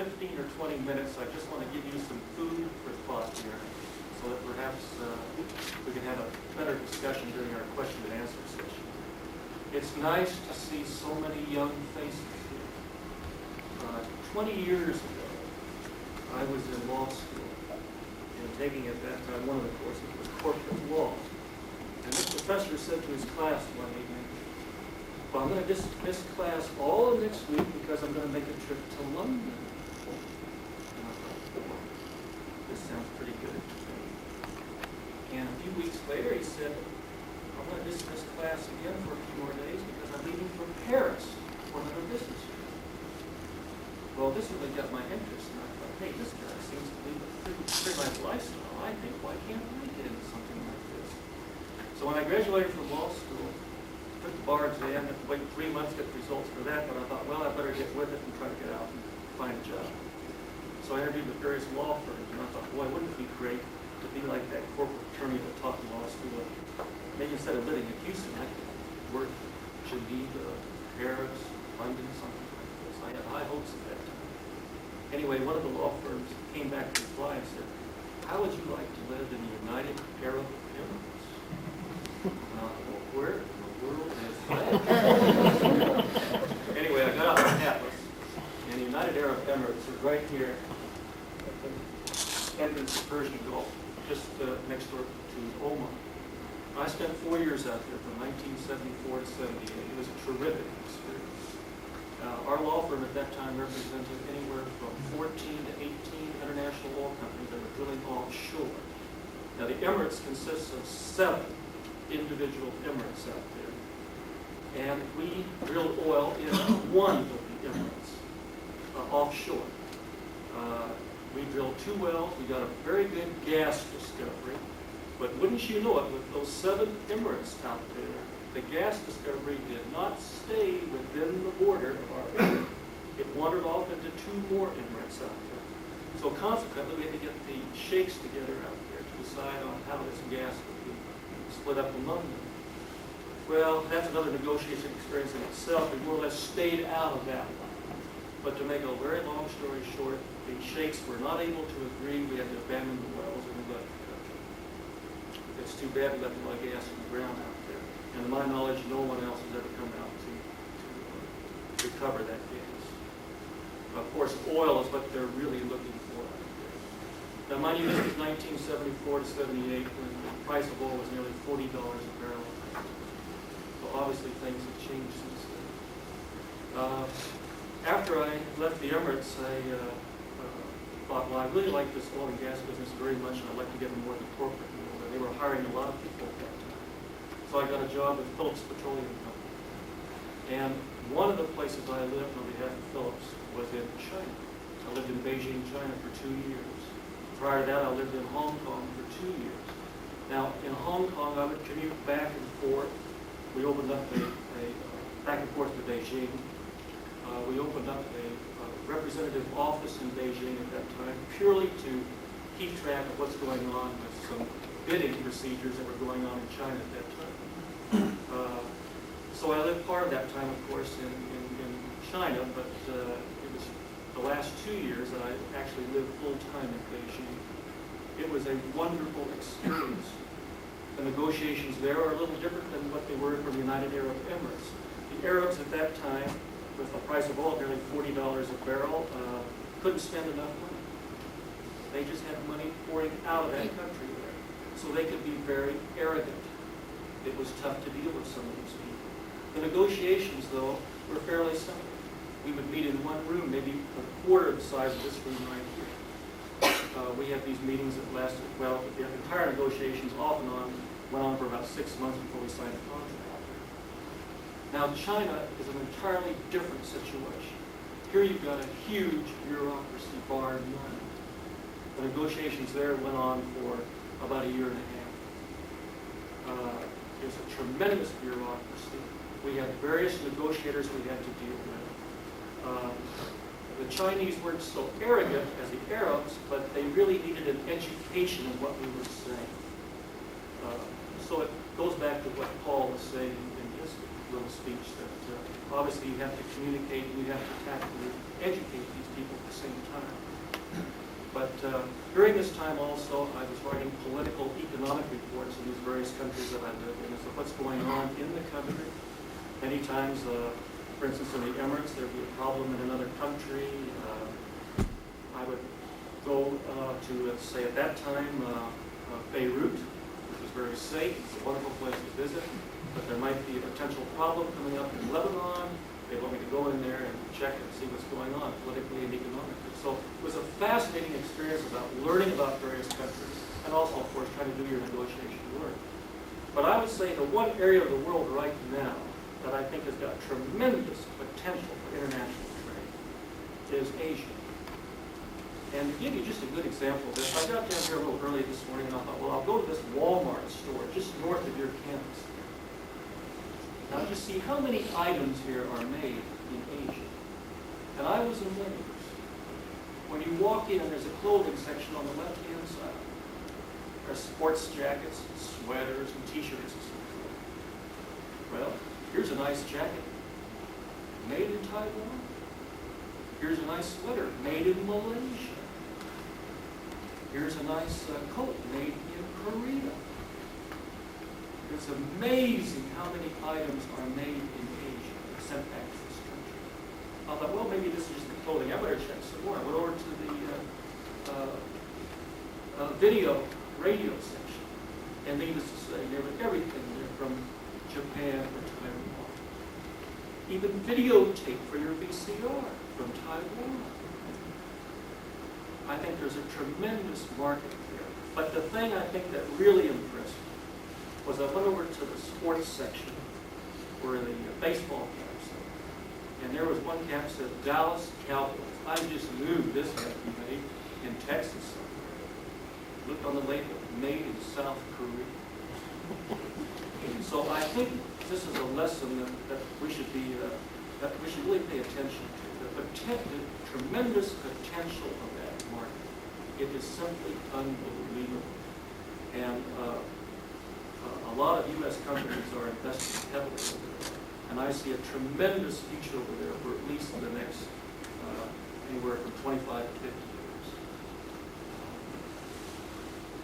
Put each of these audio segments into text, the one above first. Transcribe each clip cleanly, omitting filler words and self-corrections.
15 or 20 minutes, I just want to give you some food for thought here, so that perhaps we can have a better discussion during our question and answer session. It's nice to see so many young faces here. 20 years ago, I was in law school, and taking at that time one of the courses was corporate law. And this professor said to his class one evening, well, I'm going to dismiss class all of next week because I'm going to make a trip to London. And I thought, boy, this sounds pretty good to me. And a few weeks later, he said, I'm going to dismiss class again for a few more days because I'm leaving for Paris for another business trip. Well, this really got my interest, and I thought, hey, this guy seems to lead a pretty nice lifestyle. I think, why can't I get into something like this? So when I graduated from law school, took the bar exam, had to wait 3 months to get the results for that, but I thought, well, I better get with it and try to get out and find a job. So I interviewed with various law firms, and I thought, boy, wouldn't it be great to be like that corporate attorney that taught in law school? Maybe instead of living in Houston, I could work in Geneva, Paris, London, something like this. I had high hopes at that time. Anyway, one of the law firms came back to reply and said, how would you like to live in the United Arab Emirates? And I thought, well, where in the world is that? Anyway, I got out my atlas, and the United Arab Emirates is right here at the entrance to Persian Gulf, just next door to Oman. I spent 4 years out there from 1974 to 78. It was a terrific experience. Our law firm at that time represented anywhere from 14 to 18 international oil companies that were drilling offshore. Now, the Emirates consists of 7 individual Emirates out there. And we drilled oil in one of the Emirates, offshore. We drilled 2 wells. We got a very good gas discovery. But wouldn't you know it, with those 7 Emirates out there, the gas discovery did not stay within the border of our area. It wandered off into 2 more Emirates out there. So consequently, we had to get the sheikhs together out there to decide on how this gas would be split up among them. Well, that's another negotiation experience in itself. We more or less stayed out of that one. But to make a very long story short, the sheikhs were not able to agree. We had to abandon the wells and we left the country. It's too bad we left a lot of gas in the ground out there. And to my knowledge, no one else has ever come out to recover that gas. Of course, oil is what they're really looking for out there. Now, mind you, this was 1974 to 78, when the price of oil was nearly $40 a barrel. So obviously, things have changed since then. After I left the Emirates, I thought, well, I really like this oil and gas business very much, and I'd like to get more of the corporate world. And they were hiring a lot of people at that time. So I got a job with Phillips Petroleum Company. And one of the places I lived on behalf of Phillips was in China. I lived in Beijing, China for 2 years. Prior to that, I lived in Hong Kong for 2 years. Now, in Hong Kong, I would commute back and forth. We opened up a back and forth to Beijing. We opened up a representative office in Beijing at that time, purely to keep track of what's going on with some bidding procedures that were going on in China at that time. So I lived part of that time, of course, in China, but it was the last 2 years that I actually lived full-time in Beijing. It was a wonderful experience. The negotiations there are a little different than what they were from the United Arab Emirates. The Arabs at that time, with the price of oil nearly $40 a barrel, couldn't spend enough money. They just had money pouring out of that country there. So they could be very arrogant. It was tough to deal with some of these people. The negotiations, though, were fairly simple. We would meet in one room, maybe a quarter of the size of this room right here. We had these meetings that lasted, well, the entire negotiations off and on went on for about 6 months before we signed a contract. Now, China is an entirely different situation. Here you've got a huge bureaucracy, bar none. The negotiations there went on for about a year and a half. There's a tremendous bureaucracy. We had various negotiators we had to deal with. The Chinese weren't so arrogant as the Arabs, but they really needed an education in what we were saying. So it goes back to what Paul was saying in his little speech that obviously you have to communicate and you have to tactfully educate these people at the same time. But during this time also, I was writing political economic reports in these various countries that I lived in. So what's going on in the country. Many times, for instance, in the Emirates, there'd be a problem in another country. I would go to, let's say at that time, Beirut, which was very safe. It's a wonderful place to visit. But there might be a potential problem coming up in Lebanon. They want me to go in there and check and see what's going on politically and economically. So it was a fascinating experience about learning about various countries and also, of course, trying to do your negotiation work. But I would say the one area of the world right now that I think has got tremendous potential for international trade is Asia. And to give you just a good example of this, I got down here a little early this morning and I thought, well, I'll go to this Walmart store just north of your campus. Now you see how many items here are made in Asia. And I was amazed. When you walk in, there's a clothing section on the left-hand side. There's sports jackets, sweaters, and t-shirts and so forth. Well, here's a nice jacket made in Taiwan. Here's a nice sweater made in Malaysia. Here's a nice coat made in Korea. It's amazing how many items are made in Asia and sent back to this country. I thought, well, maybe this is just the clothing. I better check some more. I went over to the video, radio section. And needless to say, there was everything there from Japan or Taiwan. Even videotape for your VCR from Taiwan. I think there's a tremendous market there. But the thing I think that really impressed me was I went over to the sports section where the baseball caps are. And there was one cap that said Dallas Cowboys. I just knew this had to be made in Texas somewhere. Looked on the label, made in South Korea. And so I think this is a lesson that we should be, that we should really pay attention to. The tremendous potential of that market. It is simply unbelievable. And a lot of U.S. companies are investing heavily over there. And I see a tremendous future over there for at least the next anywhere from 25 to 50 years.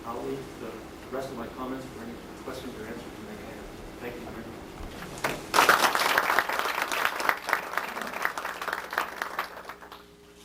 I'll leave the rest of my comments for any questions or answers you may have. Thank you very much.